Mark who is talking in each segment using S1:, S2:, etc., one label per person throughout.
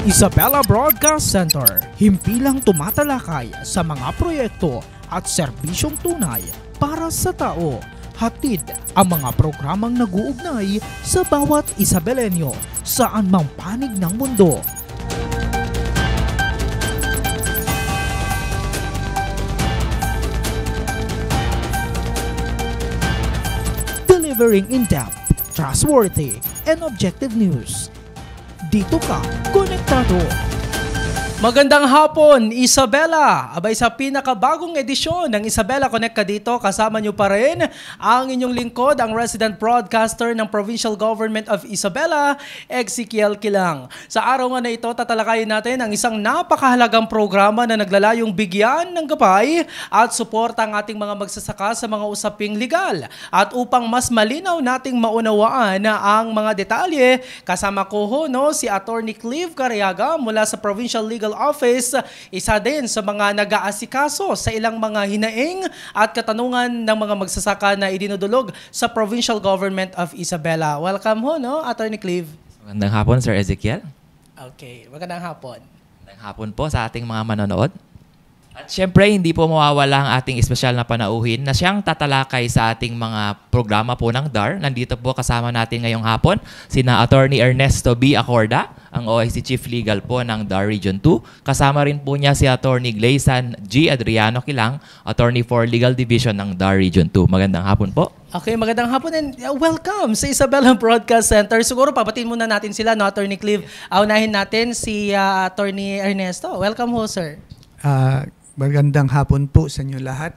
S1: Isabela Broadcast Center, himpilang tumatalakay sa mga proyekto at serbisyong tunay para sa tao. Hatid ang mga programang nag-uugnay sa bawat Isabelenyo saan mang panig ng mundo. Delivering in-depth, trustworthy, and objective news. Dito ka, konektado. Magandang hapon, Isabela! Abay sa pinakabagong edisyon ng Isabela Connect ka dito, kasama nyo pa rin ang inyong lingkod, ang resident broadcaster ng Provincial Government of Isabela, Ezekiel Kilang. Sa araw nga na ito, tatalakayin natin ang isang napakahalagang programa na naglalayong bigyan ng gabay at suporta ang ating mga magsasaka sa mga usaping legal. At upang mas malinaw nating maunawaan ang mga detalye, kasama ko si Attorney Clive Cariaga mula sa Provincial Legal Office, isa din sa mga nag-aasikaso sa ilang mga hinaing at katanungan ng mga magsasaka na idinudulog sa Provincial Government of Isabela. Welcome Attorney Clive.
S2: Magandang hapon, Sir Ezekiel.
S1: Okay, magandang hapon.
S2: Magandang hapon po sa ating mga manonood. At syempre, hindi po mawawala ang ating espesyal na panauhin na siyang tatalakay sa ating mga programa po ng DAR. Nandito po kasama natin ngayong hapon sina Attorney Ernesto B. Acorda, ang OIC Chief Legal po ng DAR Region 2. Kasama rin po niya si Attorney Gleison G. Adriano Kilang, Attorney for Legal Division ng DAR Region 2. Magandang hapon po.
S1: Okay, magandang hapon and welcome sa Isabela Broadcast Center. Siguro papatiin muna natin sila, Attorney Clive. Unahin natin si Attorney Ernesto. Welcome ho, sir.
S3: Magandang hapon po sa inyo lahat.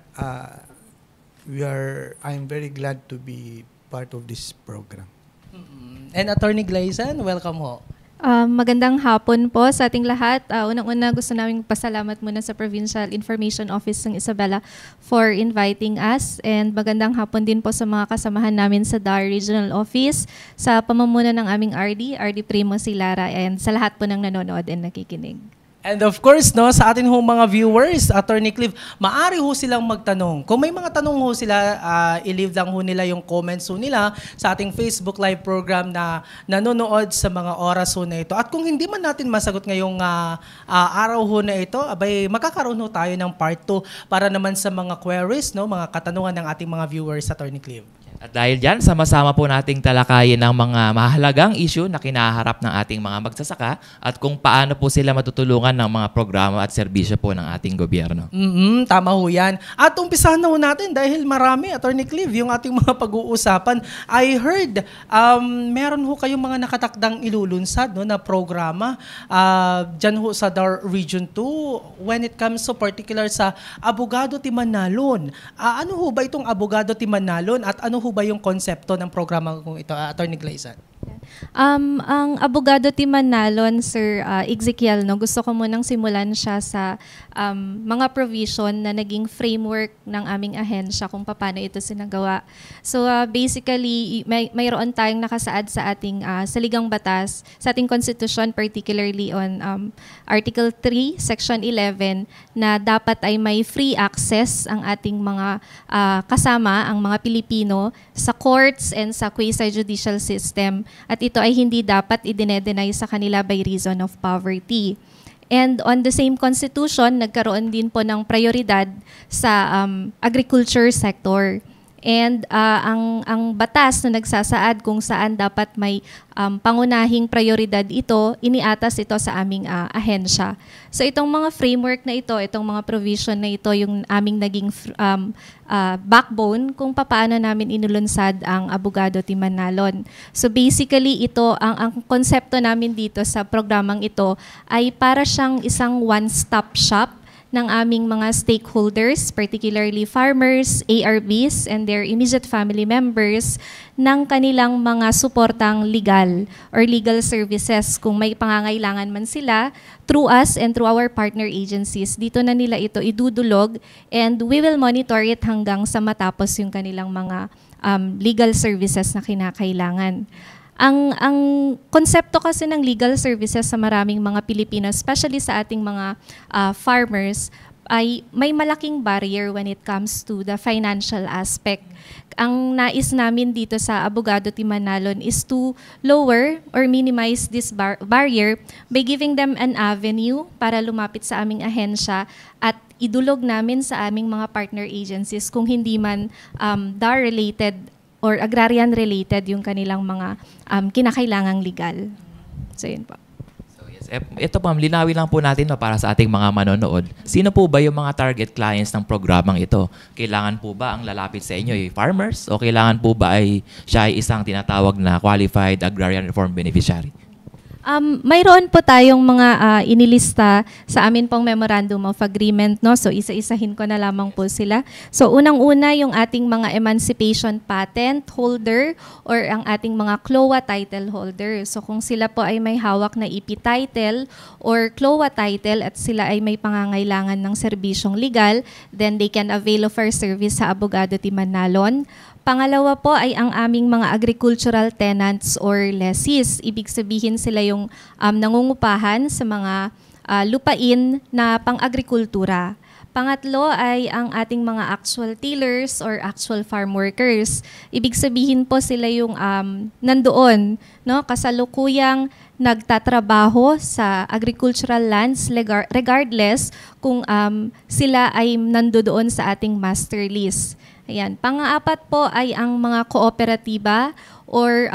S3: I'm very glad to be part of this program.
S1: And Attorney Gleison, welcome ho.
S4: Magandang hapon po sa ating lahat. Unang-una gusto namin pasalamat muna sa Provincial Information Office ng Isabela for inviting us. And magandang hapon din po sa mga kasamahan namin sa DAR Regional Office, sa pamumuno ng aming RD Primo Silara, and sa lahat po ng nanonood and nakikinig.
S1: And of course, sa atin mga viewers, Attorney Clive, maaari ho silang magtanong. Kung may mga tanong ho sila, i-leave lang ho nila yung comments ho nila sa ating Facebook Live program na nanonood sa mga oras ho na ito. At kung hindi man natin masagot ngayong araw ho na ito, abay, magkakaroon ho tayo ng part 2 para naman sa mga queries, mga katanungan ng ating mga viewers, Attorney Clive.
S2: At dahil dyan, sama-sama po nating talakayin ang mga mahalagang issue na kinaharap ng ating mga magsasaka at kung paano po sila matutulungan ng mga programa at serbisyo po ng ating gobyerno.
S1: Tama ho yan. At umpisahan na ho natin dahil marami, Attorney Clive, yung ating mga pag-uusapan. I heard meron ho kayong mga nakatakdang ilulunsad na programa dyan ho sa DAR Region 2 when it comes to particular sa Abogado Timanalon. Ano ho ba itong Abogado Timanalon at ano ho ba yung konsepto ng programa kung ito, Attorney Gleison?
S4: Ang Abogado Timanalon, Sir Ezekiel, gusto ko munang simulan siya sa mga provision na naging framework ng aming ahensya kung paano ito sinagawa. So basically, mayroon tayong nakasaad sa ating saligang batas, sa ating Constitution, particularly on Article 3, Section 11, na dapat ay may free access ang ating mga kasama, ang mga Pilipino, sa courts and sa quasi-judicial system. At ito ay hindi dapat idine-deny sa kanila by reason of poverty. And on the same constitution, nagkaroon din po ng prioridad sa agriculture sector. And ang batas na nagsasaad kung saan dapat may pangunahing prioridad ito, iniatas ito sa aming ahensya. So itong mga framework na ito, itong mga provision na ito, yung aming naging backbone kung paano namin inulunsad ang Abogado Timanalon. So basically ito, ang konsepto namin dito sa programang ito ay para siyang isang one-stop shop ng aming mga stakeholders, particularly farmers, ARBs, and their immediate family members, ng kanilang mga suportang legal or legal services. Kung may pangangailangan man sila, through us and through our partner agencies, dito na nila ito idudulog, and we will monitor it hanggang sa matapos yung kanilang mga legal services na kinakailangan. Ang konsepto kasi ng legal services sa maraming mga Pilipino, especially sa ating mga farmers, ay may malaking barrier when it comes to the financial aspect. Ang nais namin dito sa Abogado Team Manalon is to lower or minimize this barrier by giving them an avenue para lumapit sa aming ahensya at idulog namin sa aming mga partner agencies kung hindi man DAR-related or agrarian-related yung kanilang mga kinakailangang legal. So yun po.
S2: Ito po, linawin lang po natin para sa ating mga manonood. Sino po ba yung mga target clients ng programang ito? Kailangan po ba ang lalapit sa inyo ay farmers o kailangan po ba ay siya ay isang tinatawag na qualified agrarian reform beneficiary?
S4: Mayroon po tayong mga inilista sa amin pong Memorandum of Agreement, no? So isa-isahin ko na lamang po sila. So unang-una yung ating mga emancipation patent holder or ang ating mga CLOA title holder. So kung sila po ay may hawak na EP title or CLOA title at sila ay may pangangailangan ng serbisyong legal, then they can avail of our service sa Abogado Team Manalon. Pangalawa po ay ang aming mga agricultural tenants or lessees. Ibig sabihin sila yung nangungupahan sa mga lupain na pang-agrikultura. Pangatlo ay ang ating mga actual tillers or actual farm workers. Ibig sabihin po sila yung nandoon, no, kasalukuyang nagtatrabaho sa agricultural lands regardless kung sila ay nandoon sa ating master lease. Ayan. Pang-apat po ay ang mga kooperatiba or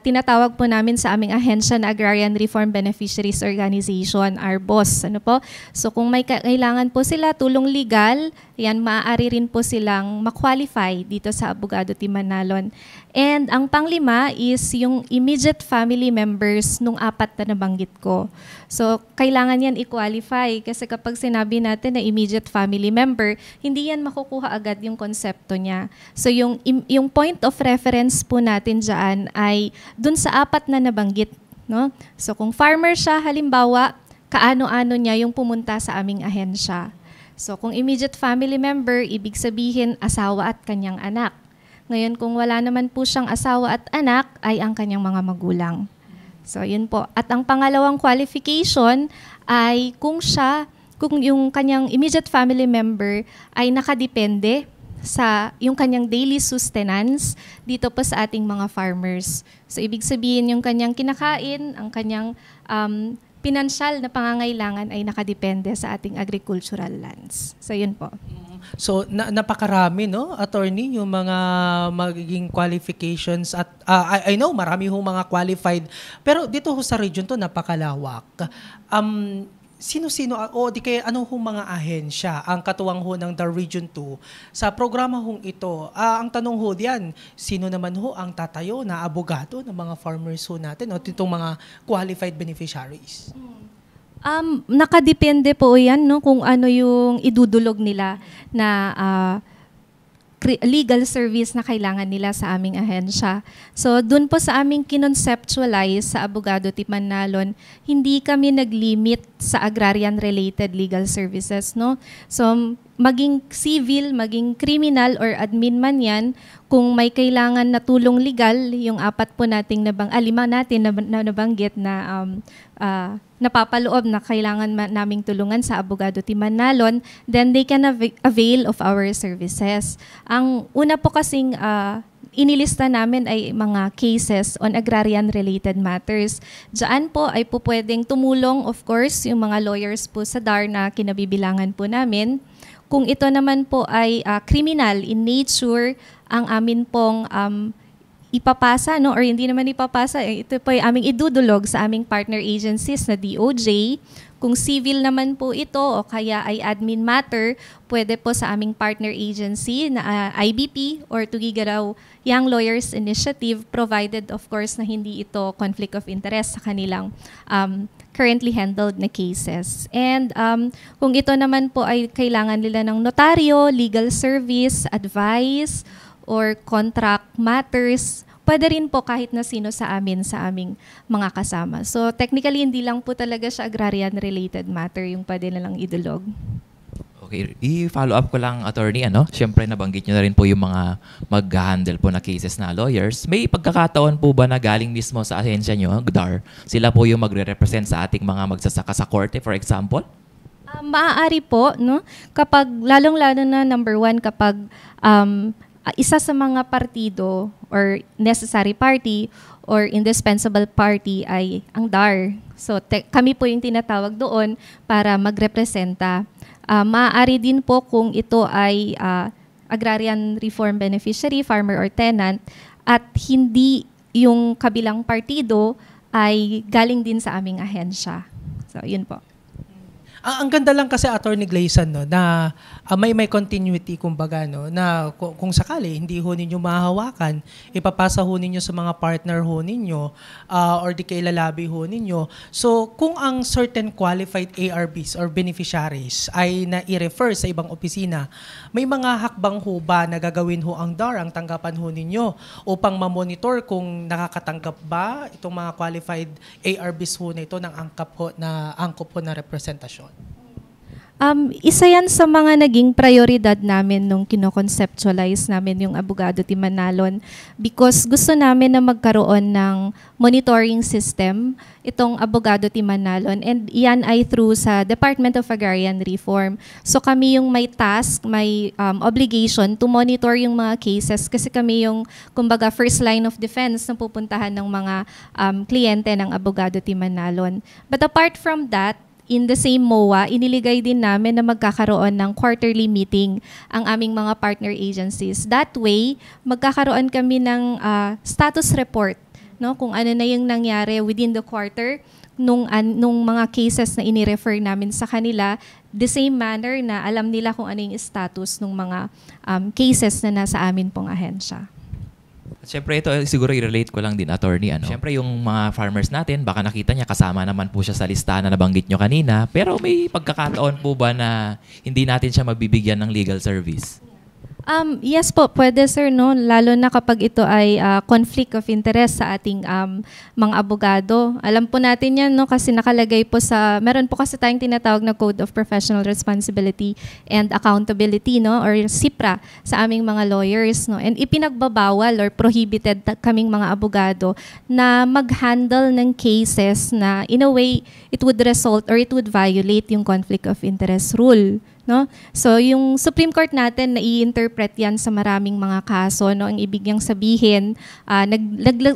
S4: tinatawag po namin sa aming ahensya na Agrarian Reform Beneficiaries Organization, ARBOS. Ano po? So kung may kailangan po sila tulong legal, yan, maaari rin po silang ma-qualify dito sa Abogado Team Manalon. And ang panglima is yung immediate family members nung apat na nabanggit ko. So kailangan yan i-qualify kasi kapag sinabi natin na immediate family member, hindi yan makukuha agad yung konsepto niya. So yung point of reference po natin dyan ay dun sa apat na nabanggit. No? So kung farmer siya, halimbawa, kaano-ano niya yung pumunta sa aming ahensya. So kung immediate family member, ibig sabihin asawa at kanyang anak. Ngayon kung wala naman po siyang asawa at anak, ay ang kanyang mga magulang. So yun po. At ang pangalawang qualification ay kung yung kanyang immediate family member ay nakadepende sa yung kanyang daily sustenance dito po sa ating mga farmers. So ibig sabihin yung kanyang kinakain, ang kanyang pinansyal na pangangailangan ay nakadepende sa ating agricultural lands. So yun po.
S1: So napakarami, no, attorney, yung mga magiging qualifications at I know marami hong mga qualified, pero dito ho sa region to napakalawak. Sino-sino o di kaya ano hong mga ahensya ang katuwang ho ng The Region 2 sa programa hong ito? Ang tanong ho diyan, sino naman ho ang tatayo na abogado ng mga farmers ho natin o itong mga qualified beneficiaries?
S4: Nakadepende po yan, no, kung ano yung idudulog nila na legal service na kailangan nila sa aming ahensya. So, dun po sa aming kinonceptualize sa Abogado Team Manalon, hindi kami nag-limit sa agrarian-related legal services, no? So, maging civil, maging criminal or admin man yan, kung may kailangan na tulong legal, yung apat po nating lima natin na nabanggit na napapaloob na kailangan naming tulungan sa Abogado Team Manalon, then they can avail of our services. Ang una po kasing inilista namin ay mga cases on agrarian-related matters. Diyan po ay po pwedeng tumulong, of course, yung mga lawyers po sa DAR na kinabibilangan po namin. Kung ito naman po ay criminal in nature, ang amin pong ipapasa, no, or hindi naman ipapasa, ito po ay aming idudulog sa aming partner agencies na DOJ. Kung civil naman po ito o kaya ay admin matter, pwede po sa aming partner agency na IBP or Tugigaraw Young Lawyers Initiative, provided of course na hindi ito conflict of interest sa kanilang currently handled na cases. And kung ito naman po ay kailangan nila ng notaryo, legal service, advice, or contract matters, pwede rin po kahit na sino sa aming mga kasama. So technically, hindi lang po talaga siya agrarian-related matter yung pwede na lang idulog.
S2: Okay, i-follow up ko lang, attorney, Siyempre, nabanggit nyo na rin po yung mga mag-handle po na cases na lawyers. May pagkakataon po ba na galing mismo sa ahensya nyo, GDAR, sila po yung magre-represent sa ating mga magsasaka sa korte, for example?
S4: Maaari po, no? Kapag, lalong-lalo na number one, kapag isa sa mga partido or necessary party or indispensable party ay ang DAR. So, kami po yung tinatawag doon para magrepresenta. Maaari din po kung ito ay agrarian reform beneficiary, farmer or tenant, at hindi yung kabilang partido ay galing din sa aming ahensya. So, yun po.
S1: Ang ganda lang kasi, Attorney Gleison, no, na may continuity, kumbaga, no, na kung sakali hindi ho ninyo mahahawakan, ipapasa ho ninyo sa mga partner ho ninyo or di kailalabi ho ninyo. So, kung ang certain qualified ARBs or beneficiaries ay na-i-refer sa ibang opisina, may mga hakbang ho ba na gagawin ho ang DAR, ang tanggapan ho ninyo, upang ma-monitor kung nakakatanggap ba itong mga qualified ARBs ho na ito ng angkop ho na representasyon?
S4: Isa yan sa mga naging prioridad namin nung kino-conceptualize namin yung Abogado Team Manalon because gusto namin na magkaroon ng monitoring system itong Abogado Team Manalon and yan ay through sa Department of Agrarian Reform. So kami yung may task, may obligation to monitor yung mga cases kasi kami yung kumbaga first line of defense na pupuntahan ng mga kliyente ng Abogado Team Manalon. But apart from that, in the same MOA, iniligay din namin na magkakaroon ng quarterly meeting ang aming mga partner agencies. That way, magkakaroon kami ng status report, no? Kung ano na yung nangyari within the quarter nung mga cases na inirefer namin sa kanila, the same manner na alam nila kung ano yung status ng mga cases na nasa amin pong ahensya.
S2: Siyempre, ito siguro i-relate ko lang din, attorney. Siyempre, yung mga farmers natin, baka nakita niya, kasama naman po siya sa listahan na nabanggit nyo kanina. Pero may pagkakataon po ba na hindi natin siya mabibigyan ng legal service?
S4: Yes po, pwede sir, no? Lalo na kapag ito ay conflict of interest sa ating mga abogado. Alam po natin yan, no? Kasi nakalagay po meron po kasi tayong tinatawag na Code of Professional Responsibility and Accountability, no? Or CIPRA sa aming mga lawyers, no? And ipinagbabawal or prohibited kaming mga abogado na mag-handle ng cases na in a way, it would result or it would violate yung conflict of interest rule. No? So, yung Supreme Court natin, nai-interpret yan sa maraming mga kaso. No? Ang ibig niyang sabihin,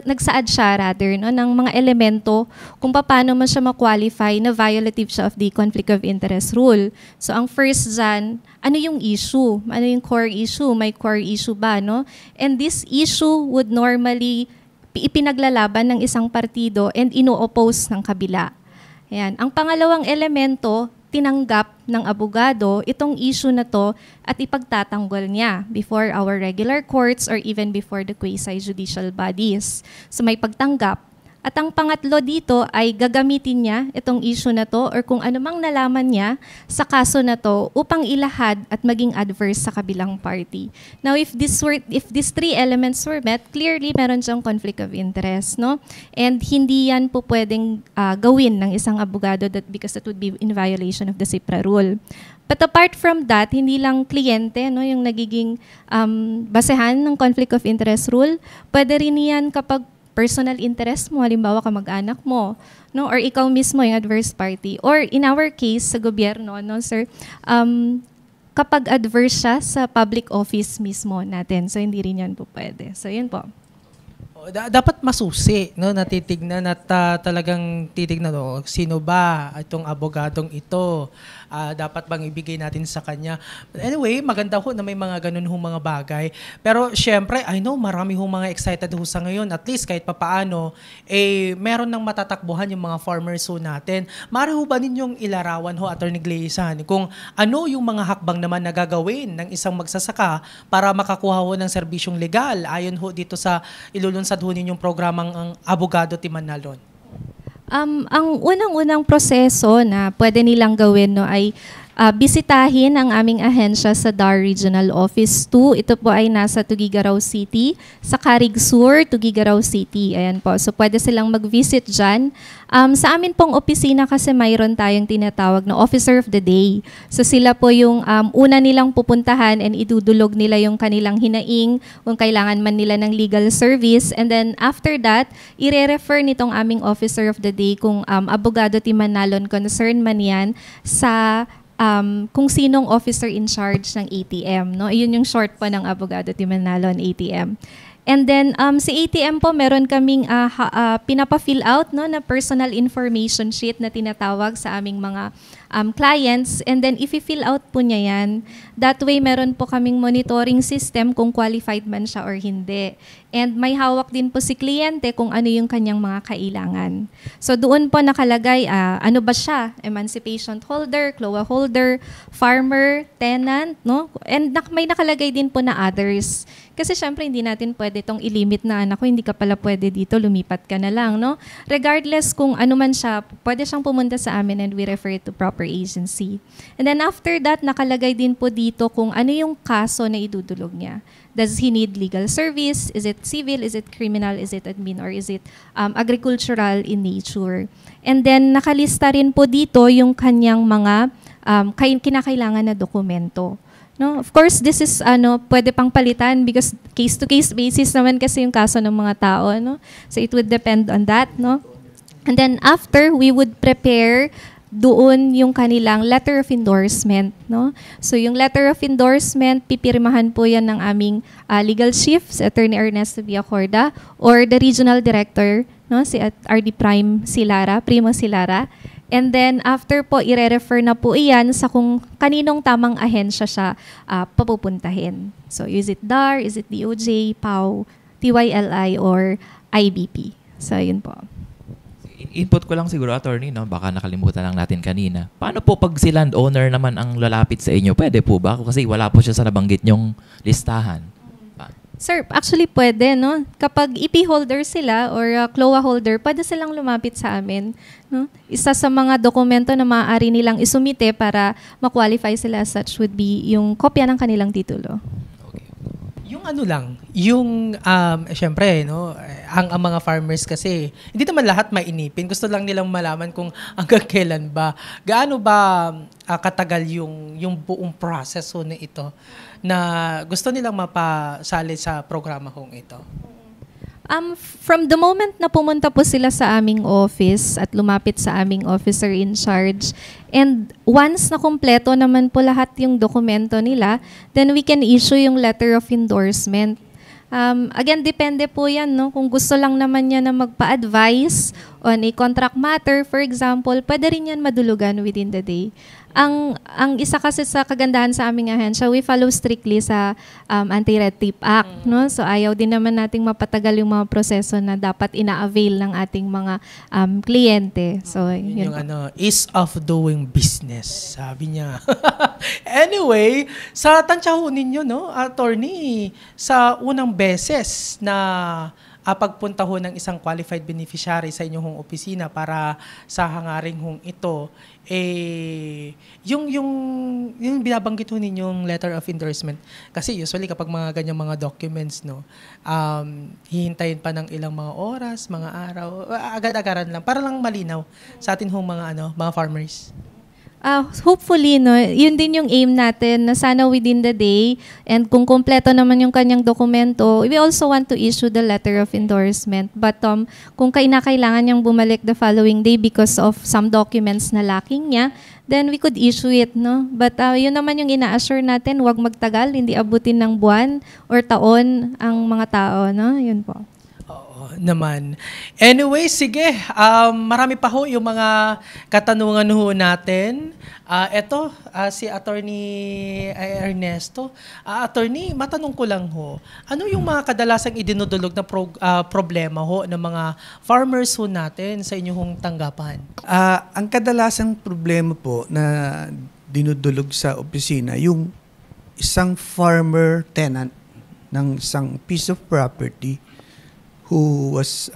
S4: nagsaad siya rather no? ng mga elemento kung paano mo siya ma-qualify na violative siya of the conflict of interest rule. So, ang first dyan, ano yung issue? Ano yung core issue? May core issue ba? No? And this issue would normally ipinaglalaban ng isang partido and ino-oppose ng kabila. Ayan. Ang pangalawang elemento, tinanggap ng abogado itong issue na to at ipagtatanggol niya before our regular courts or even before the quasi-judicial bodies. So may pagtanggap. At ang pangatlo dito ay gagamitin niya itong issue na to or kung anumang nalaman niya sa kaso na to upang ilahad at maging adverse sa kabilang party. Now, if these three elements were met, clearly meron siyang conflict of interest, no? And hindi yan po pwedeng gawin ng isang abogado because that would be in violation of the CIPRA rule. But apart from that, hindi lang kliyente, no, yung nagiging basehan ng conflict of interest rule, pwede rin yan kapag personal interest mo, halimbawa kamag-anak mo, no, or ikaw mismo yung adverse party. Or in our case, sa gobyerno, no, sir, kapag adverse siya sa public office mismo natin. So, hindi rin yan po pwede. So, yun po.
S1: Dapat masusi, no, natitignan at talagang titignan, no, sino ba itong abogadong ito? Dapat bang ibigay natin sa kanya? But anyway, maganda ho na may mga ganun ho mga bagay. Pero syempre, I know marami ho mga excited ho sa ngayon. At least kahit papaano, meron ng matatakbuhan yung mga farmers ho natin. Maaari ho ba ninyong ilarawan ho, Attorney Gleison, kung ano yung mga hakbang naman na gagawin ng isang magsasaka para makakuha ho ng serbisyong legal ayon ho dito sa ilulunsad ho ninyong programang ang Abogado Team Manalon?
S4: Ang unang-unang proseso na pwede nilang gawin no, ay bisitahin ang aming ahensya sa DAR Regional Office 2. Ito po ay nasa Tuguegarao City, sa Carig Sur, Tuguegarao City. Ayan po. So pwede silang mag-visit dyan. Sa amin pong opisina kasi mayroon tayong tinatawag na Officer of the Day. So sila po yung una nilang pupuntahan and idudulog nila yung kanilang hinaing kung kailangan man nila ng legal service. And then after that, ire-refer nitong aming Officer of the Day kung Abogado Team Manalon concern man yan sa kung sinong officer in charge ng ATM. No? Iyon yung short po ng Abogado Team Manalon, ATM. And then, sa ATM po, meron kaming pinapa-fill out no, na personal information sheet na tinatawag sa aming mga clients. And then, if i-fill out po niya yan, that way meron po kaming monitoring system kung qualified man siya or hindi. And may hawak din po si kliyente kung ano yung kanyang mga kailangan. So, doon po nakalagay, ano ba siya? Emancipation holder, CLOA holder, farmer, tenant, no? And may nakalagay din po na others. Kasi syempre, hindi natin pwede itong ilimit na anak ko, hindi ka pala pwede dito, lumipat ka na lang, no? Regardless kung ano man siya, pwede siyang pumunta sa amin and we refer it to proper agency. And then after that, nakalagay din po dito kung ano yung kaso na idudulog niya. Does he need legal service? Is it civil? Is it criminal? Is it admin? Or is it agricultural in nature? And then nakalista rin po dito yung kanyang mga kinakailangan na dokumento. No, of course, this is pwede pang palitan because case-to-case basis naman kasi yung kaso ng mga tao, no? So it would depend on that, no? And then after, we would prepare doon yung kanilang letter of endorsement, no? So yung letter of endorsement, pipirmahan po yan ng aming legal chief, si Attorney Ernesto Villacorda, or the regional director, no? Si RD Primo Silara. And then, after po, ire-refer na po iyan sa kung kaninong tamang ahensya siya papupuntahin. So, is it DAR, is it DOJ, PAW, TYLI, or IBP? So, yun po.
S2: Input ko lang siguro, attorney, no? Baka nakalimutan lang natin kanina. Paano po pag si landowner naman ang lalapit sa inyo? Pwede po ba? Kasi wala po siya sa nabanggit nyong listahan.
S4: Sir, actually pwede, no? Kapag EP holder sila or CLOA holder, pwede silang lumapit sa amin. No? Isa sa mga dokumento na maaari nilang isumite para ma-qualify sila as such would be yung kopya ng kanilang titulo.
S1: Yung ano lang, yung syempre, no, ang mga farmers kasi hindi naman lahat mainipin. Gusto lang nilang malaman kung hanggang kailan ba, gaano ba katagal yung buong proseso na ito na gusto nilang mapasali sa programa hong ito.
S4: From the moment na pumunta po sila sa aming office at lumapit sa aming officer in charge, and once na kumpleto naman po lahat yung dokumento nila, then we can issue yung letter of endorsement. Again, depende po yan, no? Kung gusto lang naman niya na magpa-advise on a contract matter, for example, pwede rin yan madulugan within the day. Ang isa kasi sa kagandahan sa aming ahensya, we follow strictly sa Anti-Red Tape Act, no? So ayaw din naman nating mapatagal yung mga proseso na dapat ina-avail ng ating mga kliyente. So yun
S1: yung ease of doing business, sabi niya. Anyway, sa tansyaho ninyo, no, attorney, sa unang beses na pagpunta ho ng isang qualified beneficiary sa inyong hong opisina para sa hangaring hong ito, yung binabanggit ho ninyong letter of endorsement, kasi usually kapag mga ganyang mga documents, no, hihintayin pa ng ilang mga oras, mga araw, agad-agaran lang, para lang malinaw sa atin hong mga farmers.
S4: Hopefully, no, yun din yung aim natin na sana within the day, and kung kompleto naman yung kanyang dokumento, we also want to issue the letter of endorsement. But kung kailangan niyang bumalik the following day because of some documents na lacking niya, then we could issue it, no? But yun naman yung ina-assure natin, huwag magtagal, hindi abutin ng buwan or taon ang mga tao, no? Yun po.
S1: Naman. Anyway, sige. Marami pa ho yung mga katanungan ho natin. Ito, si Attorney Ernesto. Attorney, matanong ko lang ho. Ano yung mga kadalasang idinudulog na problema ho ng mga farmers ho natin sa inyong tanggapan?
S3: Ang kadalasang problema po na dinudulog sa opisina, yung isang farmer tenant ng isang piece of property who was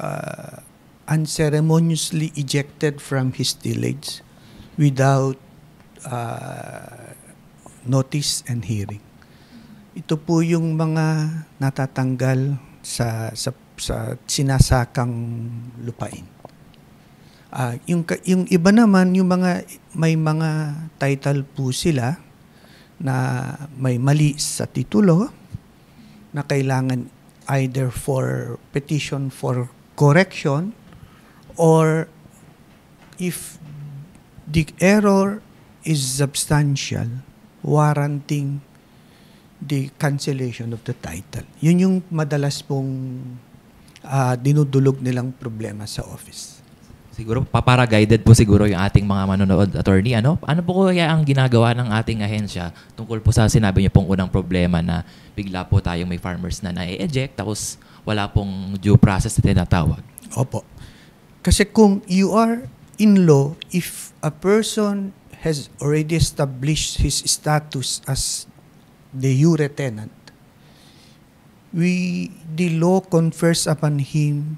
S3: unceremoniously ejected from his tillage without notice and hearing. Ito po yung mga natatanggal sa sinasakang lupain. Yung iba naman, yung may mga title po sila na may mali sa titulo na kailangan either for petition for correction, or if the error is substantial, warranting the cancellation of the title. Yun yung madalas pong dinudulog nilang problema sa office.
S2: Siguro, para guided po siguro yung ating mga manonood, attorney. Ano po kaya ang ginagawa ng ating ahensya tungkol po sa sinabi niyo pong unang problema na bigla po tayong may farmers na na-eject tapos wala pong due process na tinatawag?
S3: Opo. Kasi kung you are in law, if a person has already established his status as de jure tenant, the law confers upon him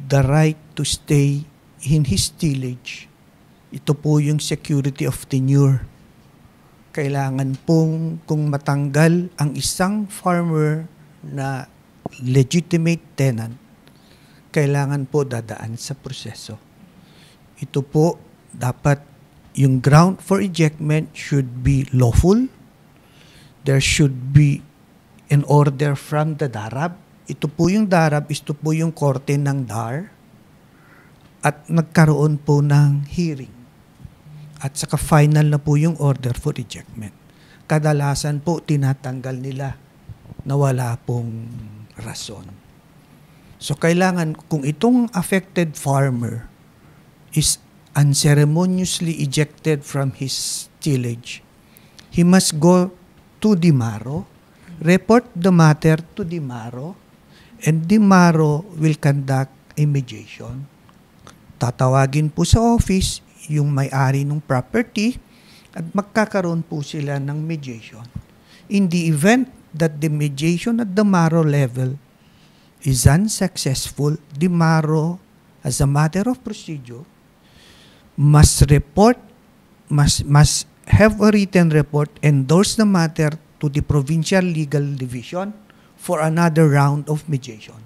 S3: the right to stay in his tillage. Ito po yung security of tenure. Kailangan pong kung matanggal ang isang farmer na legitimate tenant, kailangan po dadaan sa proseso. Ito po dapat yung ground for ejectment should be lawful. There should be an order from the DARAB. Ito po yung DARAB, ito po yung korte ng DAR. At nagkaroon po ng hearing. At saka final na po yung order for ejectment. Kadalasan po tinatanggal nila na wala pong rason. So kailangan, kung itong affected farmer is unceremoniously ejected from his tillage, he must go to DMARO, report the matter to DMARO, and DMARO will conduct a mediation. Tatawagin po sa office yung may-ari ng property at magkakaroon po sila ng mediation. In the event that the mediation at DMARO level is unsuccessful, DMARO, as a matter of procedure, must have a written report, endorse the matter to the Provincial Legal Division for another round of mediation.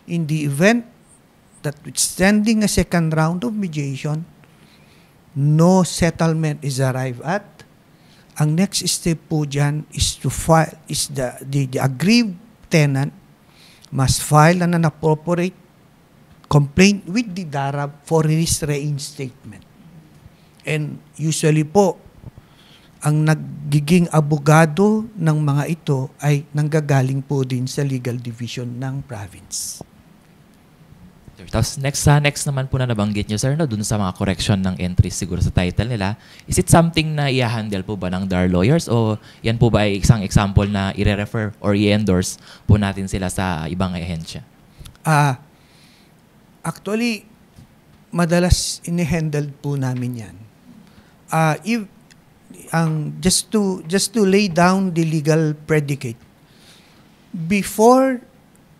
S3: In the event that withstanding a second round of mediation, no settlement is arrived at, ang next step po dyan is to file, is the aggrieved tenant must file an appropriate complaint with the DARAB for his reinstatement. And usually po, ang nagiging abogado ng mga ito ay nanggagaling po din sa legal division ng province.
S2: Tapos next naman po na nabanggit nyo, sir, no, dun sa mga correction ng entries siguro sa title nila, is it something na i-handle po ba ng DAR lawyers o yan po ba ay isang example na i-refer or i-endorse po natin sila sa ibang ahensya?
S3: Actually, madalas ini-handle po namin yan. Just to lay down the legal predicate, before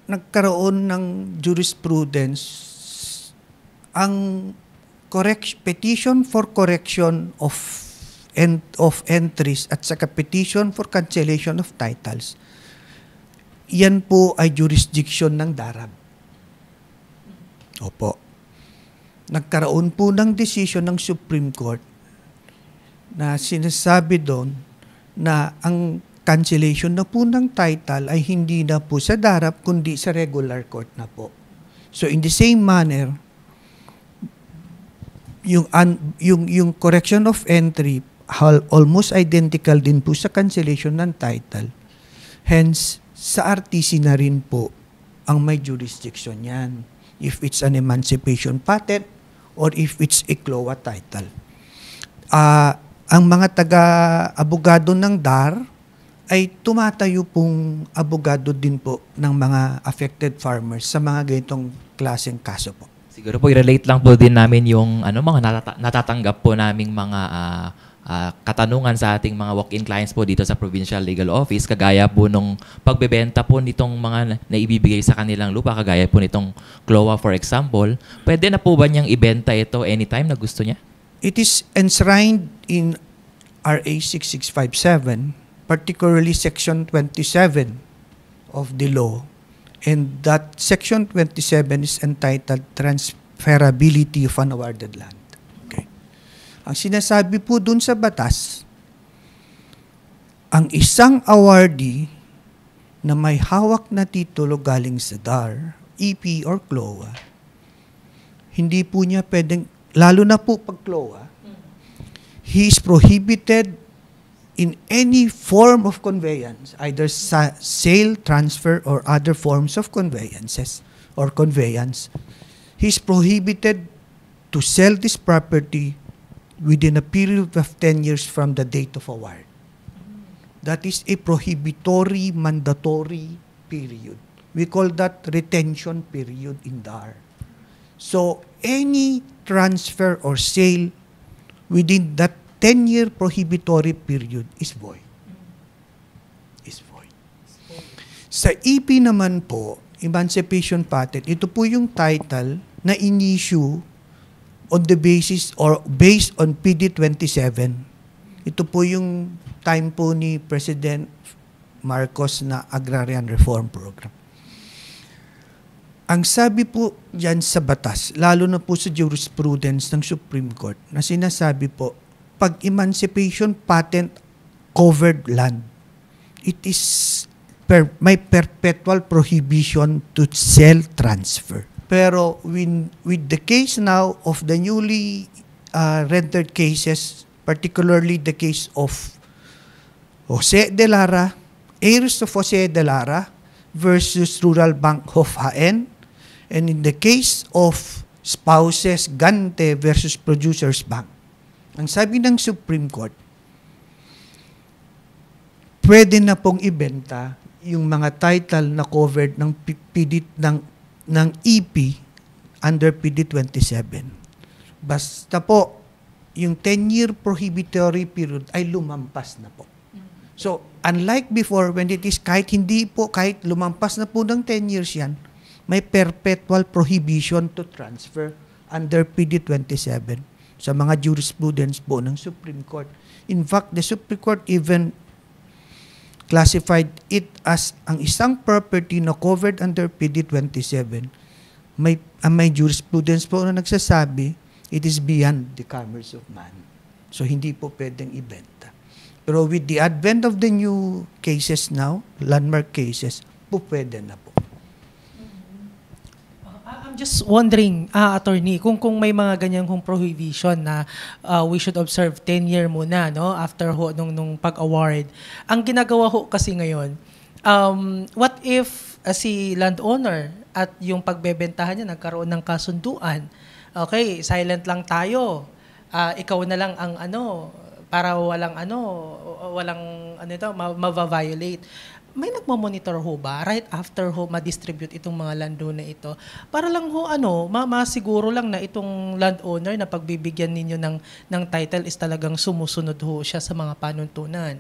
S3: nagkaroon ng jurisprudence, ang petition for correction of entries at saka petition for cancellation of titles, yan po ay jurisdiction ng DARAB. Opo. Nagkaroon po ng decision ng Supreme Court na sinasabi doon na ang cancellation na po ng title ay hindi na po sa DARAB kundi sa regular court na po. So in the same manner, yung correction of entry almost identical din po sa cancellation ng title. Hence, sa RTC na rin po ang may jurisdiction yan. If it's an emancipation patent or if it's a CLOA title. Ang mga taga-abogado ng DAR ay tumatayo pong abogado din po ng mga affected farmers sa mga ganitong klaseng kaso po.
S2: Siguro po i-relate lang po din namin yung mga natatanggap po naming mga katanungan sa ating mga walk-in clients po dito sa Provincial Legal Office, kagaya po nung pagbebenta po nitong mga naibibigay sa kanilang lupa, kagaya po nitong CLOA for example. Pwede na po ba niyang ibenta ito anytime na gusto niya?
S3: It is enshrined in RA 6657, particularly Section 27 of the law. And that Section 27 is entitled Transferability of Unawarded Land. Okay. Ang sinasabi po dun sa batas, ang isang awardee na may hawak na titulo galing sa DAR, EP or CLOA, hindi po niya pwedeng, lalo na po pag CLOA, he is prohibited in any form of conveyance, either sale, transfer, or other forms of conveyances or conveyance. He is prohibited to sell this property within a period of 10 years from the date of award. That is a prohibitory, mandatory period. We call that retention period in DAR. So, any transfer or sale within that 10-year prohibitory period is void. Is void. Sa EP naman po, Emancipation Patent, ito po yung title na in-issue on the basis or based on PD 27. Ito po yung time po ni President Marcos na Agrarian Reform Program. Ang sabi po dyan sa batas, lalo na po sa jurisprudence ng Supreme Court, na sinasabi po, pag emancipation patent covered land, it is may perpetual prohibition to sell, transfer. Pero with the case now of the newly rendered cases, particularly the case of Jose de Lara, heirs of Jose de Lara versus Rural Bank of Jaén, and in the case of spouses Gante versus Producers Bank, ang sabi ng Supreme Court, pwede na pong ibenta yung mga title na covered ng PD ng EP under PD 27. Basta po, yung 10-year prohibitory period ay lumampas na po. So, unlike before, when it is kahit lumampas na po ng 10 years yan, may perpetual prohibition to transfer under PD 27 sa mga jurisprudence po ng Supreme Court. In fact, the Supreme Court even classified it as ang isang property na covered under PD 27. May jurisprudence po na nagsasabi, it is beyond the commerce of man. So, hindi po pwedeng ibenta. Pero with the advent of the new cases now, landmark cases, po pwede na po.
S1: I'm just wondering, attorney, kung may mga ganyan kong prohibition na we should observe 10-year muna, no, after nung pag-award. Ang ginagawa ho kasi ngayon, what if si landowner at yung pagbebentahan niya nagkaroon ng kasunduan? Okay, silent lang tayo. Ikaw na lang ang para walang ma-violate. May nagmo-monitor ho ba right after ho ma-distribute itong mga lando na ito? Para lang ho masiguro lang na itong landowner na pagbibigyan ninyo ng title is talagang sumusunod ho siya sa mga panuntunan.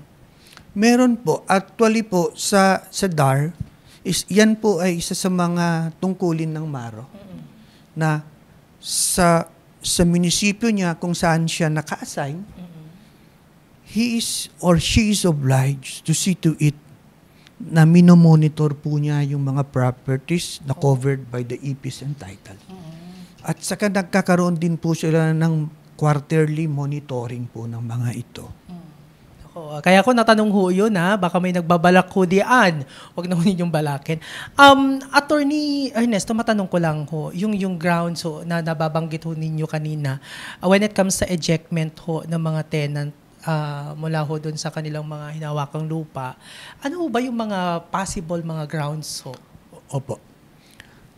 S3: Meron po. Actually po sa DAR, yan po ay isa sa mga tungkulin ng MARO. Na sa munisipyo niya kung saan siya naka-assign, he is or she is obliged to see to it na minomonitor po niya yung mga properties na covered by the EPs and title. At saka nagkakaroon din po sila ng quarterly monitoring po ng mga ito.
S1: Kaya ko natanong ho yun, baka may nagbabalak ho diyan. Huwag na ho ninyong balakin. Attorney Ernesto, matanong ko lang ho, yung grounds ho na nababanggit ho ninyo kanina, when it comes sa ejectment ho ng mga tenant, mula ho doon sa kanilang mga hinawakang lupa, ano ho ba yung mga possible mga grounds ho?
S3: Opo.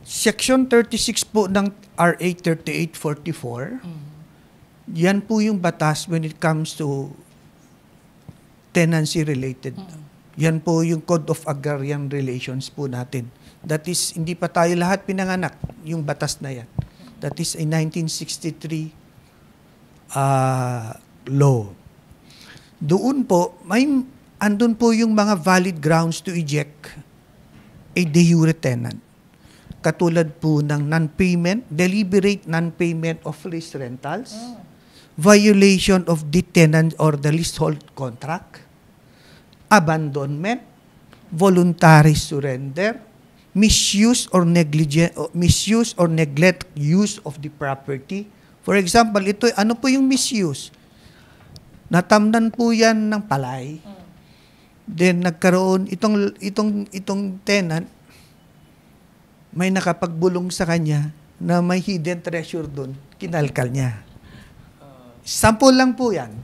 S3: Section 36 po ng RA 3844, yan po yung batas when it comes to tenancy related. Yan po yung Code of Agrarian Relations po natin. That is, hindi pa tayo lahat pinanganak, yung batas na yan. That is a 1963 law. Doon po, andun po yung mga valid grounds to eject a de jure tenant. Katulad po ng non-payment, deliberate non-payment of lease rentals, violation of the tenant or the leasehold contract, abandonment, voluntary surrender, misuse or neglect use of the property. For example, ano po yung misuse? Natamnan po yan ng palay. Then nagkaroon itong tenant, may nakapagbulong sa kanya na may hidden treasure doon, kinalkal niya. Sample lang po yan.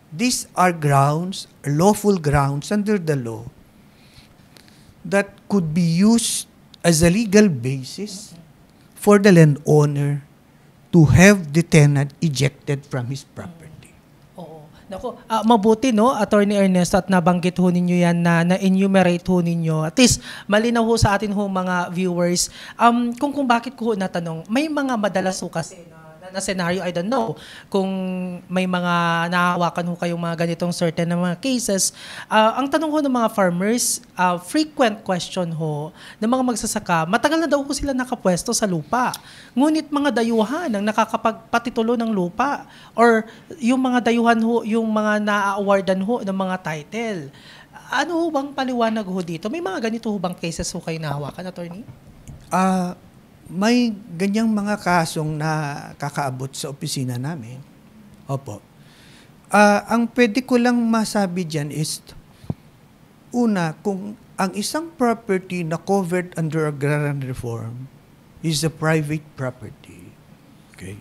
S3: these are grounds, lawful grounds under the law that could be used as a legal basis for the landowner to have the tenant ejected from his property.
S1: Oo. Nako, mabuti no, Attorney Ernesto, at nabanggit ho ninyo yan na-enumerate ho ninyo. At least, malinaw ho sa atin ho mga viewers. Kung bakit ko ho natanong, may mga madalas ho kasi na scenario, I don't know, kung may mga nahahawakan ho kayong mga ganitong certain na mga cases. Ang tanong ho ng mga farmers, frequent question ho ng mga magsasaka, matagal na daw ho sila nakapwesto sa lupa. Ngunit mga dayuhan ang nakakapagpatitulo ng lupa or yung mga dayuhan ho, yung mga na-awardan ho ng mga title. Ano ho bang paliwanag ho dito? May mga ganito ho bang cases ho kayo nahawakan, attorney?
S3: May ganyang mga kasong na kakaabot sa opisina namin. Opo. Ang pwede ko lang masabi dyan is, una, kung ang isang property na covered under agrarian reform is a private property. Okay?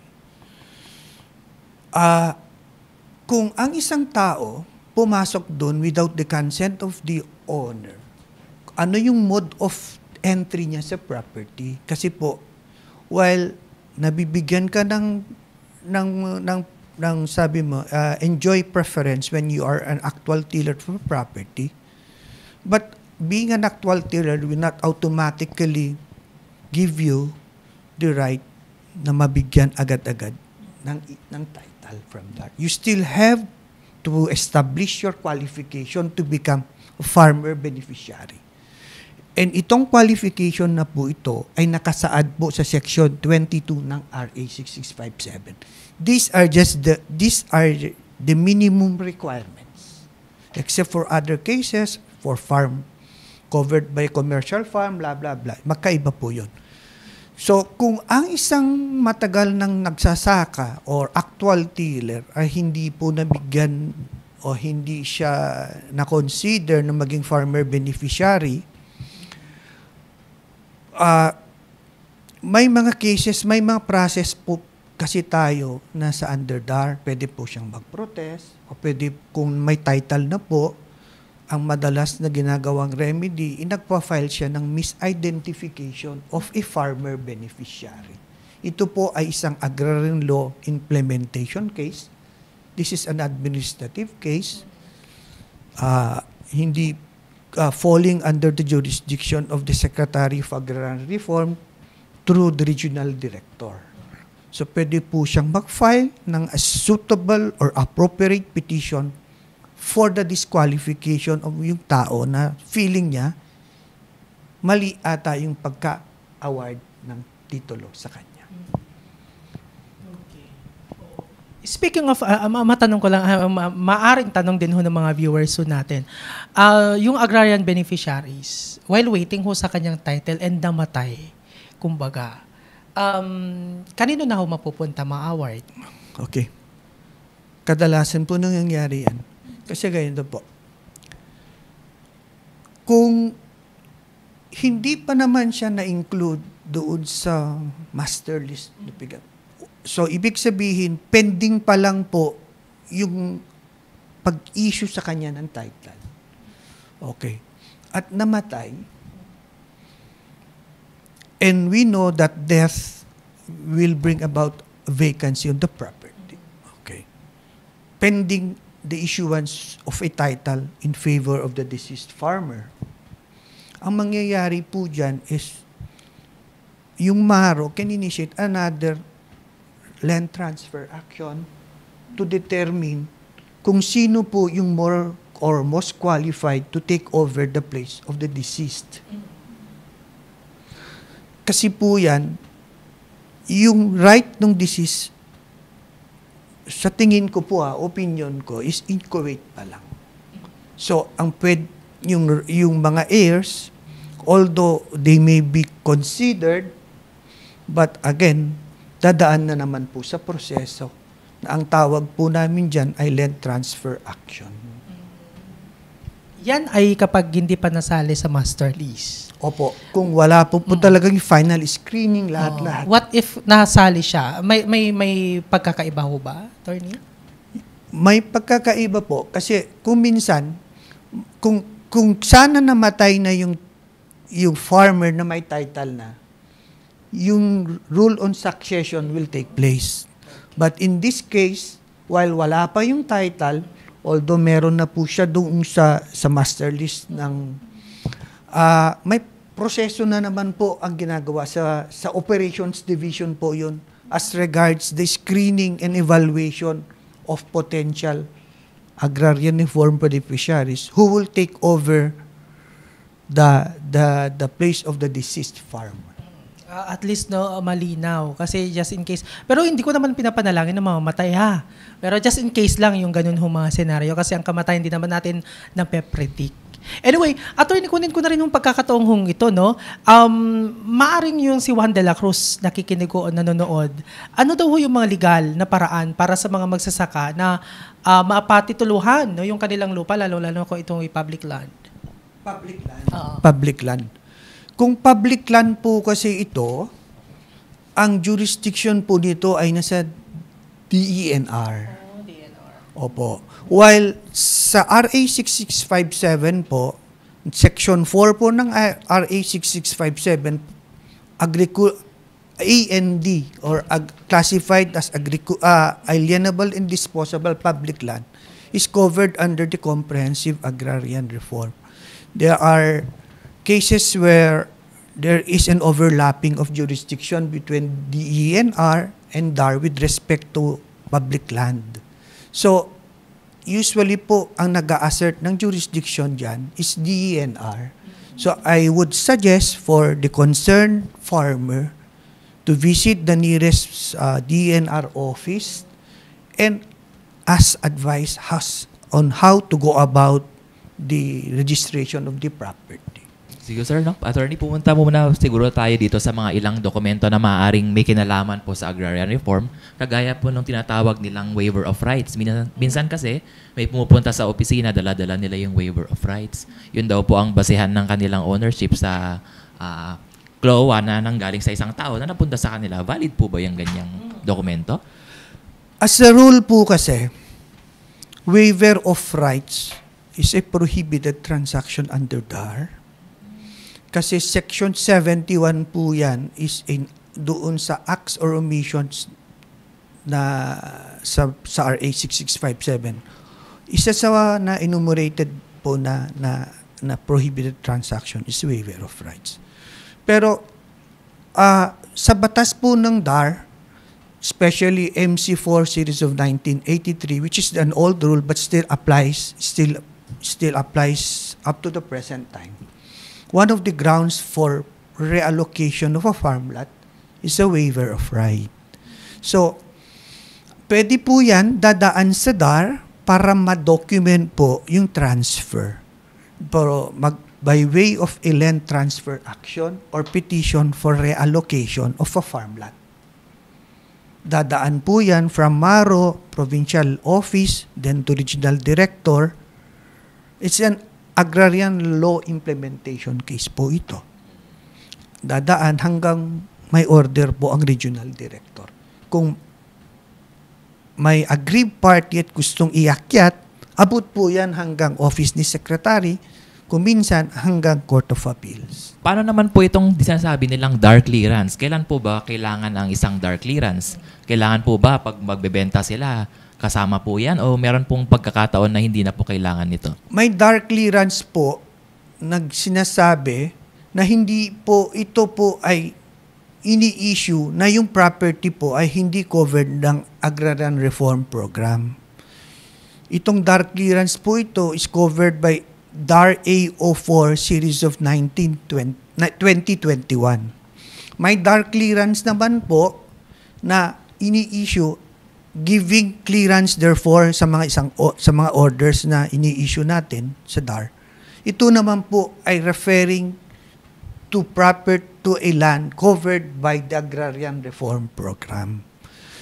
S3: Kung ang isang tao pumasok doon without the consent of the owner, ano yung mode of entry niya sa property? Kasi po, while nabibigyan ka ng sabi mo, enjoy preference when you are an actual tiller for property, but being an actual tiller will not automatically give you the right na mabigyan agad-agad ng title from that. You still have to establish your qualification to become a farmer beneficiary. And itong qualification na po ito ay nakasaad po sa Section 22 ng RA 6657. These are the minimum requirements. Except for other cases, for farm, covered by commercial farm, blah, blah, blah. Magkaiba po yun. So, kung ang isang matagal nang nagsasaka or actual tiller ay hindi po nabigyan o hindi siya na-consider na maging farmer beneficiary, may mga cases, may mga process po kasi tayo na sa underdar, pwede po siyang mag-protest o pwede kung may title na po, ang madalas na ginagawang remedy, nagpa-file siya ng misidentification of a farmer beneficiary. Ito po ay isang agrarian law implementation case. This is an administrative case. Hindi falling under the jurisdiction of the Secretary of Agrarian Reform through the Regional Director. So, pwede po siyang mag-file ng a suitable or appropriate petition for the disqualification of yung tao na feeling niya mali ata yung pagka-award ng titulo sa kanya.
S1: Speaking of, matanong ko lang, maaring tanong din ho ng mga viewers ho natin. Yung agrarian beneficiaries, while waiting ho sa kanyang title and namatay, kumbaga, kanino na ho mapupunta ma-award?
S3: Okay. Kadalasan po nangyayari yan. Kasi ganito po. Kung hindi pa naman siya na-include doon sa master list na bigat, so, ibig sabihin, pending pa lang po yung pag-issue sa kanya ng title. Okay. At namatay. And we know that death will bring about a vacancy on the property. Okay. Pending the issuance of a title in favor of the deceased farmer. Ang mangyayari po dyan is yung MARO can initiate another land transfer action to determine kung sino po yung more or most qualified to take over the place of the deceased. Kasi po yan, yung right ng deceased, sa tingin ko po opinion ko, is inchoate pa lang. So, yung mga heirs, although they may be considered, but again, dadaan na naman po sa proseso na ang tawag po namin dyan ay land transfer action.
S1: Yan ay kapag hindi pa nasali sa master lease.
S3: Opo. Kung wala po talagang final screening, lahat-lahat.
S1: What if nasali siya? May pagkakaiba ho ba, attorney?
S3: may pagkakaiba po kasi kung minsan kung sana namatay na yung farmer na may title na, yung rule on succession will take place. But in this case, while wala pa yung title, although meron na po siya doon sa master list ng may proseso na naman po ang ginagawa sa operations division po yun as regards the screening and evaluation of potential agrarian reform beneficiaries who will take over the place of the deceased farmer.
S1: At least malinaw kasi just in case. Pero hindi ko naman pinapanalangin na mamamatay ha. Pero just in case lang yung ganun mga senaryo kasi ang kamatayan din naman natin nape-predict. Anyway, attorney, kunin ko na rin yung pagkakataong ito, no? Maaring yung si Juan de la Cruz nakikinig o nanonood. Ano daw yung mga legal na paraan para sa mga magsasaka na mapatituluhan no, yung kanilang lupa, lalo-lalo kung itong public land?
S3: Public land. Public land. Kung public land po kasi ito, ang jurisdiction po nito ay nasa DENR. Opo. While sa RA 6657 po, Section 4 po ng RA 6657, AND or classified as alienable and disposable public land is covered under the Comprehensive Agrarian Reform. There are cases where there is an overlapping of jurisdiction between DENR and DAR with respect to public land. So, usually po, ang nag-a-assert ng jurisdiction dyan is DENR. So, I would suggest for the concerned farmer to visit the nearest DENR office and ask advice on how to go about the registration of the property.
S2: Sige sir, no? Attorney, pumunta muna siguro tayo dito sa mga ilang dokumento na maaaring may kinalaman po sa agrarian reform. Kagaya po nung tinatawag nilang waiver of rights. Minsan kasi may pumupunta sa opisina, dala-dala nila yung waiver of rights. Yun daw po ang basehan ng kanilang ownership sa CLOA na nanggaling sa isang tao na napunta sa kanila. Valid po ba yung ganyang dokumento?
S3: As a rule po kasi, waiver of rights is a prohibited transaction under DAR. Kasi Section 71 po yan is doon sa acts or omissions na sa RA 6657. Isa sa na enumerated po na prohibited transaction is waiver of rights. Pero sa batas po ng DAR, especially MC4 series of 1983, which is an old rule but still applies up to the present time. One of the grounds for reallocation of a farmland is a waiver of right. So, pwede po yan dadaan sa DAR para ma-document po yung transfer. Pero by way of a land transfer action or petition for reallocation of a farmland. Dadaan po yan from MARO, Provincial Office, then to Regional Director. It's an agrarian law implementation case po ito. Dadaan hanggang may order po ang regional director. Kung may aggrieved party at gustong iakyat, abot po yan hanggang office ni secretary, kung minsan hanggang Court of Appeals.
S2: Paano naman po itong sinasabi nilang DAR clearance? Kailan po ba kailangan ang isang DAR clearance? Kailangan po ba pag magbebenta sila, kasama po yan o meron pong pagkakataon na hindi na po kailangan nito?
S3: May DAR clearance po sinasabi na hindi po ito po ay ini-issue na yung property po ay hindi covered ng Agrarian Reform Program. Itong DAR clearance po ito is covered by DAR A04 series of 2021. May DAR clearance naman po na ini-issue giving clearance therefore sa mga orders na ini-issue natin sa DAR. Ito naman po ay referring to a land covered by the Agrarian Reform Program.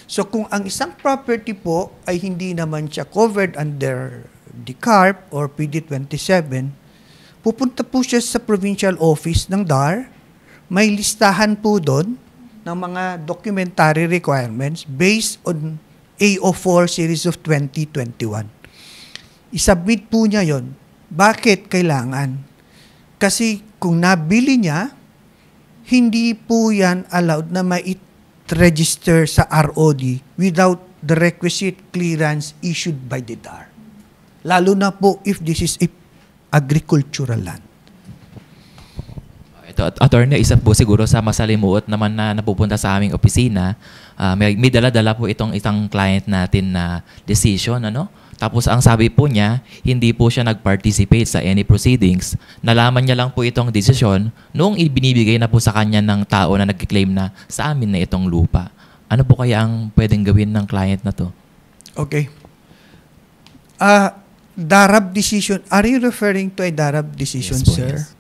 S3: So kung ang isang property po ay hindi naman siya covered under the CARP or PD27, pupunta po siya sa provincial office ng DAR, may listahan po doon ng mga documentary requirements based on AO4 series of 2021. I-submit po niya yon. Bakit kailangan? Kasi kung nabili niya, hindi po yan allowed na ma-register sa ROD without the requisite clearance issued by the DAR. Lalo na po if this is a agricultural land.
S2: Ito, attorney, isa po siguro sa masalimuot naman na napupunta sa aming opisina, may dala-dala po itong isang client natin na decision, ano? Tapos ang sabi po niya, hindi po siya nag-participate sa any proceedings. Nalaman niya lang po itong desisyon noong ibinibigay na po sa kanya ng tao na nag-claim na sa amin na itong lupa. Ano po kaya ang pwedeng gawin ng client na to?
S3: Okay. DARAB decision. Are you referring to a DARAB decision,
S2: Yes po,
S3: sir?
S2: yes.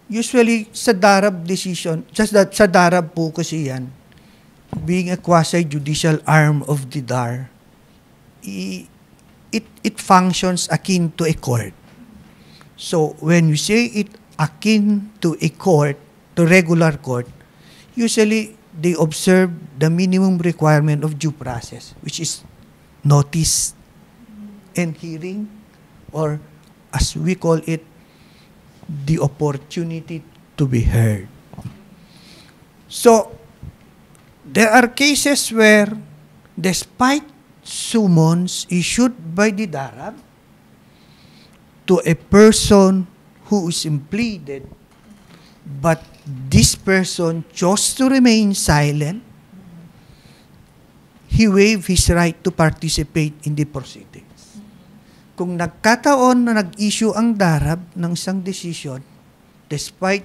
S3: Usually, sa DARAB decision, sa DARAB po kasi yan, being a quasi-judicial arm of the DAR, it functions akin to a court. So, when you say it akin to a court, to regular court, usually they observe the minimum requirement of due process, which is notice and hearing, or as we call it, the opportunity to be heard. So, there are cases where, despite summons issued by the DARAB to a person who is impleaded, but this person chose to remain silent, he waived his right to participate in the proceedings. Kung nagkataon na nag-issue ang DARAB ng isang decision, despite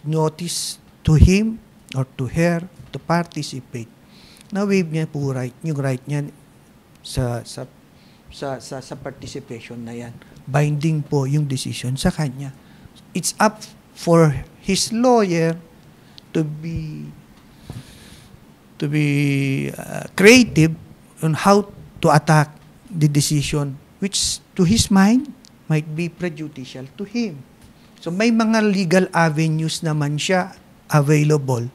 S3: notice to him or to her to participate, na-waive niya po yung right niya sa participation na yan. Binding po yung decision sa kanya. It's up for his lawyer to be creative on how to attack the decision, which to his mind might be prejudicial to him. So may mga legal avenues naman siya available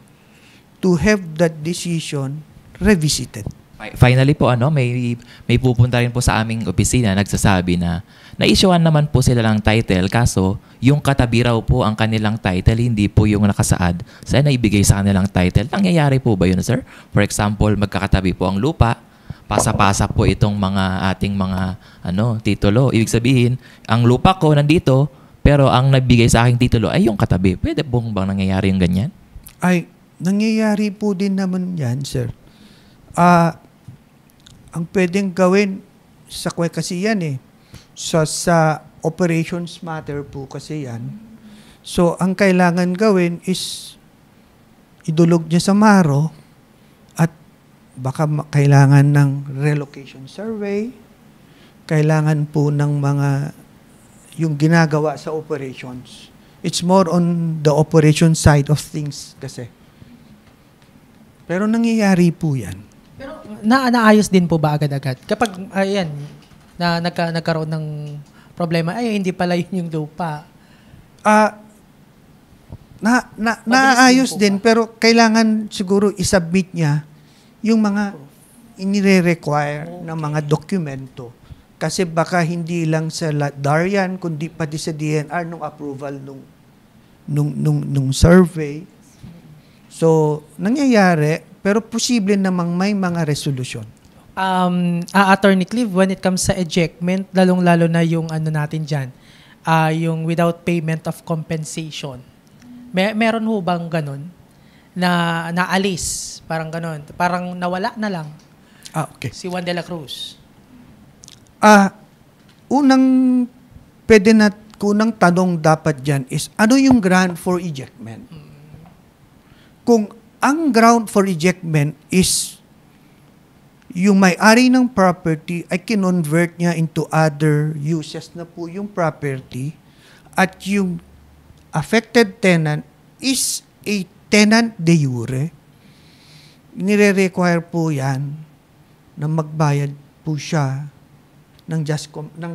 S3: to have that decision revisited.
S2: Finally po, may pupunta rin po sa aming opisina nagsasabi na na-issuean naman po sila ng title, kaso yung katabi raw po ang kanilang title, hindi po yung nakasaad sa naibigay sa kanilang title. Nangyayari po ba yun, sir? For example, magkakatabi po ang lupa, pasa-pasa po itong ating mga titulo. Ibig sabihin, ang lupa ko nandito, pero ang nagbigay sa aking titulo ay yung katabi. Pwede bang nangyayari yung ganyan?
S3: Ay, nangyayari po din naman yan, sir. Ang pwedeng gawin sa kasi yan sa operations matter po kasi yan. So, ang kailangan gawin is idulog niya sa MARO at baka kailangan ng relocation survey, kailangan po ng mga yung ginagawa sa operations. It's more on the operation side of things kasi. Pero nangyayari po yan.
S1: Pero naayos din po ba agad-agad? Kapag, nagkaroon ng problema, hindi pala yun yung lupa.
S3: Naayos din, pero kailangan siguro isubmit niya yung mga inire-require na mga dokumento. Kasi baka hindi lang sa DAR yan, kundi pati sa DNR nung approval nung survey. So, nangyayari, pero posible namang may mga resolution.
S1: Attorney Clive, when it comes sa ejectment, lalong-lalo na yung natin dyan, yung without payment of compensation. Meron ho bang ganun? Na naalis? Parang ganun. Parang nawala na lang.
S3: Okay.
S1: Si Juan de la Cruz.
S3: Unang tanong dapat dyan is, ano yung ground for ejectment? Kung ang ground for ejectment is yung may-ari ng property ay kinonvert niya into other uses na po yung property at yung affected tenant is a tenant de jure, nire-require po yan na magbayad po siya ng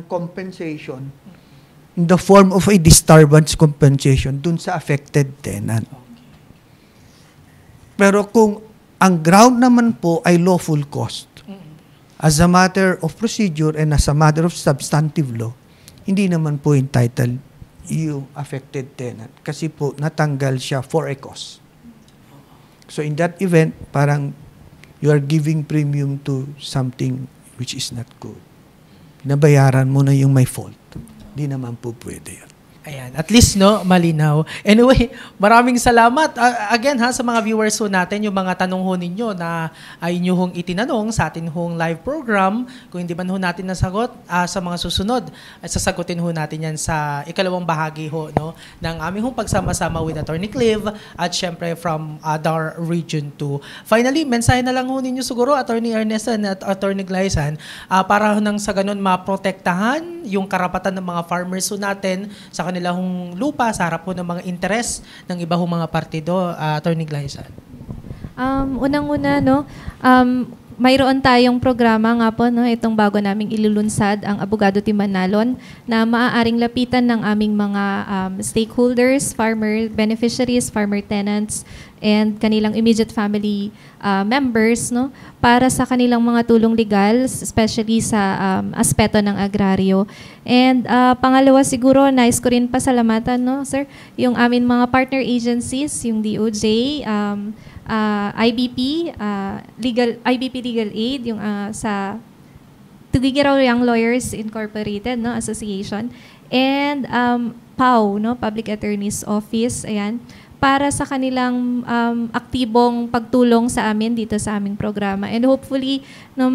S3: compensation in the form of a disturbance compensation dun sa affected tenant. Pero kung ang ground naman po ay lawful cost, as a matter of procedure and as a matter of substantive law, hindi naman po entitled yung affected tenant kasi po natanggal siya for a cause. So in that event, parang you are giving premium to something which is not good. Nabayaran mo na yung may fault. Hindi naman po pwede yun.
S1: Ayan, at least no, malinaw. Anyway, maraming salamat. Again ha, sa mga viewers ho natin, yung mga tanong ho ninyo na ay nyo hong itinanong sa atin hong live program. Kung hindi man ho natin nasagot, sa mga susunod, ay sasagutin ho natin yan sa ikalawang bahagi ho, no, ng aming hong pagsama-sama with Attorney Clive at syempre from DAR Region 2. Finally, mensahe na lang ho ninyo siguro, Attorney Ernesto at Attorney Glyzan, para nang sa ganun maprotektahan yung karapatan ng mga farmers ho natin sa kanilang lupa sa harap po ng mga interes ng iba hong mga partido, Attorney Glyzan.
S4: Unang-una, no, mayroon tayong programa nga po, no, itong bago naming ilulunsad, ang Abogado Team Manalon, na maaaring lapitan ng aming mga stakeholders, farmer beneficiaries, farmer tenants, and kanilang immediate family members, no, para sa kanilang mga tulong legal, especially sa aspeto ng agraryo. And pangalawa siguro, nais ko rin pasalamatan, no, sir, yung amin mga partner agencies, yung DOJ, IBP, IBP Legal Aid, yung sa Tugigaraw Young Lawyers Incorporated, no, Association, and PAO, no, Public Attorney's Office, ayan, para sa kanilang aktibong pagtulong sa amin dito sa aming programa. And hopefully, no,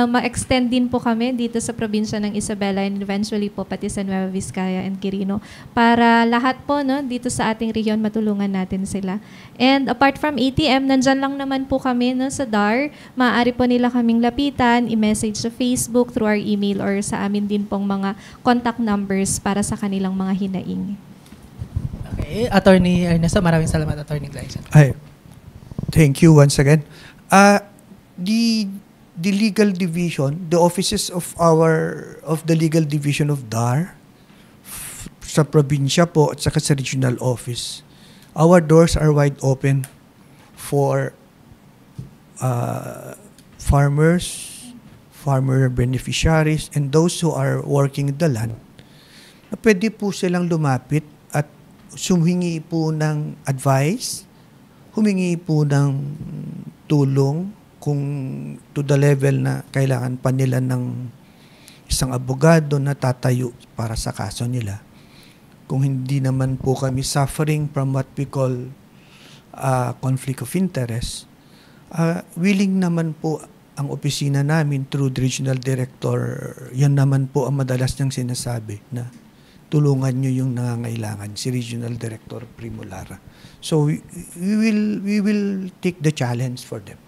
S4: ma-extend din po kami dito sa probinsya ng Isabela and eventually po pati sa Nueva Vizcaya and Quirino para lahat po, no, dito sa ating rehiyon matulungan natin sila. And apart from ATM, nandyan lang naman po kami, no, sa DAR. Maaari po nila kaming lapitan, i-message sa Facebook, through our email, or sa amin din pong mga contact numbers para sa kanilang mga hinaing.
S1: Okay, Attorney Ernesto, maraming salamat, Attorney Glyzan.
S3: Thank you once again. The legal division, the offices of the legal division of DAR sa probinsya po at saka sa regional office, our doors are wide open for farmers, farmer beneficiaries, and those who are working the land na pwede po silang lumapit at humingi po ng advice, humingi po ng tulong kung to the level na kailangan pa nila ng isang abogado na tatayo para sa kaso nila. Kung hindi naman po kami suffering from what we call conflict of interest, willing naman po ang opisina namin through the regional director, yan naman po ang madalas niyang sinasabi na tulungan nyo yung nangangailangan, si Regional Director Primo Lara. So we will take the challenge for them.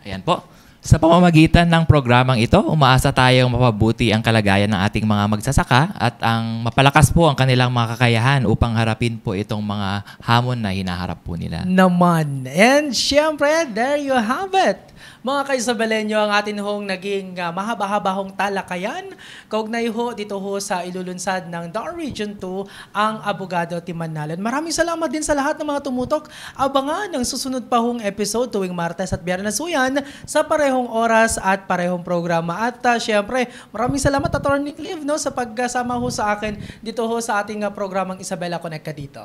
S2: Ayan po. Sa pamamagitan ng programang ito, umaasa tayong mapabuti ang kalagayan ng ating mga magsasaka at ang mapalakas po ang kanilang mga kakayahan upang harapin po itong mga hamon na hinaharap po nila.
S1: Naman. And syempre, there you have it. Mga ka-Isabelenyo, ang atin hong naging mahaba-haba hong talakayan. Kaugnay ho dito ho sa ilulunsad ng DAR Region 2 ang Abogado Team Manalon. Maraming salamat din sa lahat ng mga tumutok. Abangan ang susunod pa hong episode tuwing Martes at Biyernes yan sa parehong oras at parehong programa. At syempre, maraming salamat Attorney Clive, no, sa pagkasama ho sa akin dito ho sa ating programang Isabela Connect dito.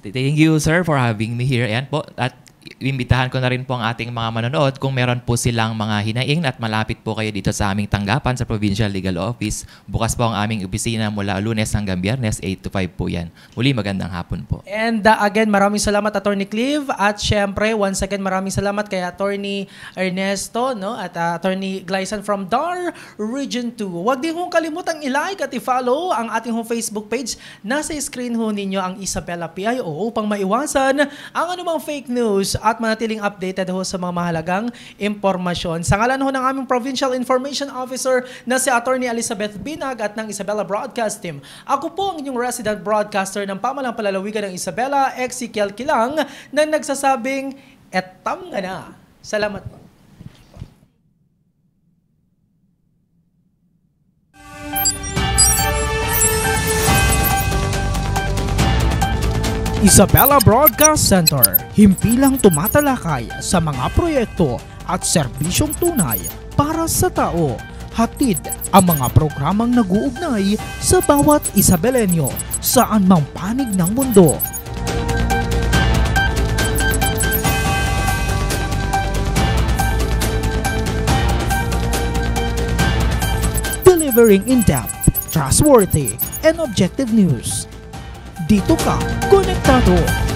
S2: Thank you, sir, for having me here. Ayan po. At imbitahan ko na rin po ang ating mga manonood kung meron po silang mga hinaing at malapit po kayo dito sa aming tanggapan sa Provincial Legal Office. Bukas po ang aming opisina mula Lunes hanggang Biyernes, 8 to 5 po yan. Muli, magandang hapon po.
S1: And again, maraming salamat Attorney Clive at syempre, once again, maraming salamat kay Attorney Ernesto, no, at Attorney Glyzan from DAR Region 2. Huwag din hong kalimutang i-like at i-follow ang ating hong Facebook page. Nasa screen ho ninyo ang Isabela PIO upang maiwasan ang anumang fake news at manatiling updated ho sa mga mahalagang impormasyon. Sa ngalan ho ng aming Provincial Information Officer na si Attorney Elizabeth Binag at ng Isabela Broadcast Team. Ako po ang inyong resident broadcaster ng Pamalang Palalawigan ng Isabela, Ezekiel Kilang, na nagsasabing, etam nga na. Salamat po. Isabela Broadcast Center, himpilang tumatalakay sa mga proyekto at serbisyong tunay para sa tao. Hatid ang mga programang nag-uugnay sa bawat Isabelenyo saan mang panig ng mundo. Delivering in-depth, trustworthy, and objective news. Dito ka konektado.